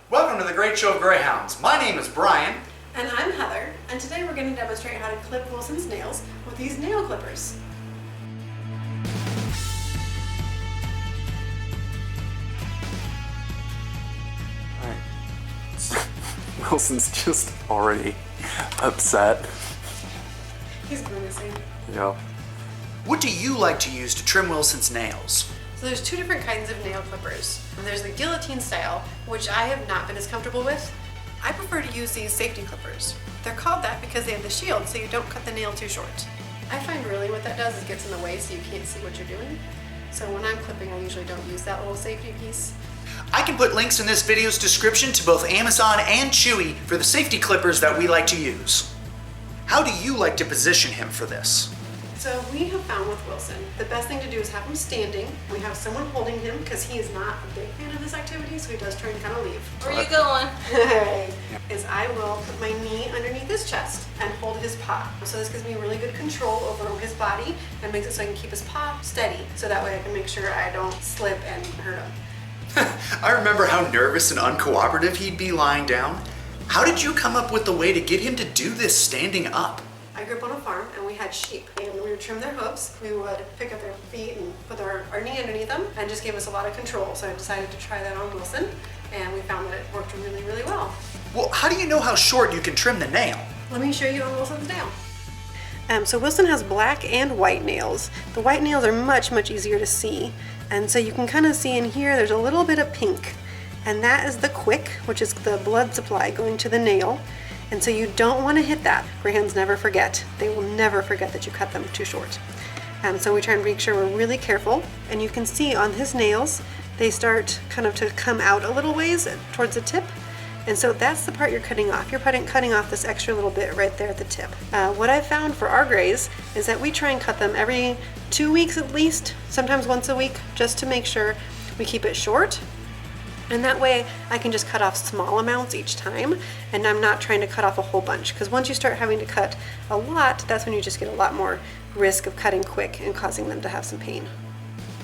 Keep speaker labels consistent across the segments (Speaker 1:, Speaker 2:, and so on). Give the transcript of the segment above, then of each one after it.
Speaker 1: Welcome to the Great Show of Greyhounds. My name is Brian.
Speaker 2: And I'm Heather, and today we're going to demonstrate how to clip Wilson's nails with these nail clippers.
Speaker 3: Alright. Wilson's just already upset.
Speaker 2: He's grimacing.
Speaker 3: Yeah.
Speaker 1: What do you like to use to trim Wilson's nails?
Speaker 2: So there's two different kinds of nail clippers. There's the guillotine style, which I have not been as comfortable with. I prefer to use these safety clippers. They're called that because they have the shield so you don't cut the nail too short. I find really what that does is gets in the way so you can't see what you're doing. So when I'm clipping, I usually don't use that little safety piece.
Speaker 1: I can put links in this video's description to both Amazon and Chewy for the safety clippers that we like to use. How do you like to position him for this?
Speaker 2: So we have found with Wilson, the best thing to do is have him standing. We have someone holding him because he is not a big fan of this activity, so he does try and kind of leave.
Speaker 4: Where are you going?
Speaker 2: Is I will put my knee underneath his chest and hold his paw. So this gives me really good control over his body and makes it so I can keep his paw steady. So that way I can make sure I don't slip and hurt him.
Speaker 1: I remember how nervous and uncooperative he'd be lying down. How did you come up with the way to get him to do this standing up?
Speaker 2: I grew up on a farm and we had sheep, and we would trim their hooves. We would pick up their feet and put our knee underneath them, and just gave us a lot of control. So I decided to try that on Wilson, and we found that it worked really, really well.
Speaker 1: Well, how do you know how short you can trim the nail?
Speaker 2: Let me show you on Wilson's nail. So Wilson has black and white nails. The white nails are much, much easier to see. And so you can kind of see in here, there's a little bit of pink. And that is the Kwik, which is the blood supply going to the nail. And so you don't want to hit that. Greyhounds never forget. They will never forget that you cut them too short. So we try and make sure we're really careful. And you can see on his nails, they start kind of to come out a little ways towards the tip. And so that's the part you're cutting off. You're cutting off this extra little bit right there at the tip. What I've found for our Greys is that we try and cut them every 2 weeks at least, sometimes once a week, just to make sure we keep it short. And that way I can just cut off small amounts each time, and I'm not trying to cut off a whole bunch, because once you start having to cut a lot, that's when you just get a lot more risk of cutting quick and causing them to have some pain.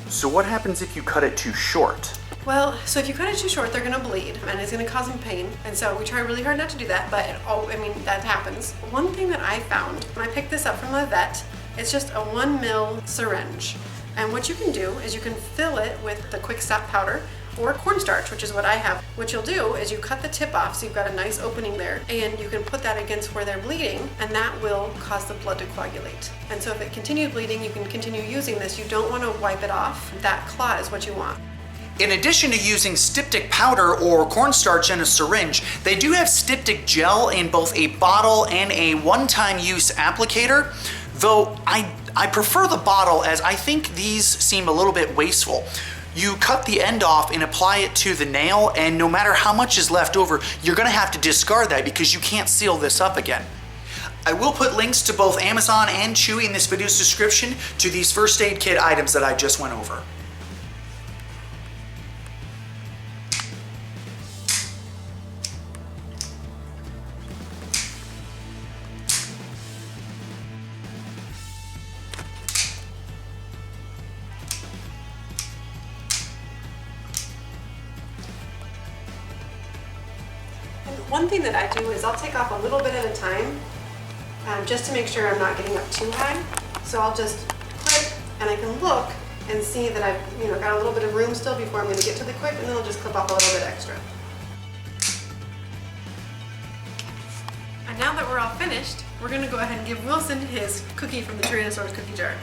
Speaker 3: So what happens if you cut it too short?
Speaker 2: Well, so if you cut it too short, they're going to bleed, and it's going to cause them pain. And so we try really hard not to do that, but that happens. One thing that I found when I picked this up from the vet, it's just a 1 ml syringe. And what you can do is you can fill it with the Kwik stop powder or cornstarch, which is what I have. What you'll do is you cut the tip off so you've got a nice opening there, and you can put that against where they're bleeding, and that will cause the blood to coagulate. And so if it continues bleeding, you can continue using this. You don't want to wipe it off. That clot is what you want.
Speaker 1: In addition to using Styptic powder or cornstarch in a syringe, they do have Styptic gel in both a bottle and a one-time use applicator, though I prefer the bottle as I think these seem a little bit wasteful. You cut the end off and apply it to the nail, and no matter how much is left over, you're gonna have to discard that because you can't seal this up again. I will put links to both Amazon and Chewy in this video's description to these first aid kit items that I just went over.
Speaker 2: One thing that I do is I'll take off a little bit at a time, just to make sure I'm not getting up too high. So I'll just clip, and I can look and see that I've got a little bit of room still before I'm going to get to the Kwik, and then I'll just clip off a little bit extra. And now that we're all finished, we're going to go ahead and give Wilson his cookie from the Tyrannosaurus cookie jar.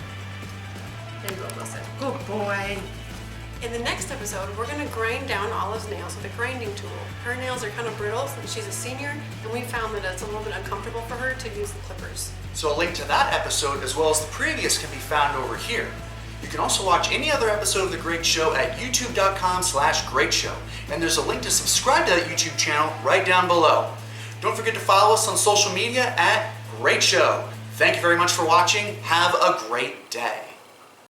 Speaker 2: There you go, Wilson. Good boy. In the next episode, we're going to grind down Olive's nails with a grinding tool. Her nails are kind of brittle since she's a senior, and we found that it's a little bit uncomfortable for her to use the clippers.
Speaker 1: So a link to that episode as well as the previous can be found over here. You can also watch any other episode of The Great Show at youtube.com/greatshow. And there's a link to subscribe to that YouTube channel right down below. Don't forget to follow us on social media at Great Show. Thank you very much for watching. Have a great day.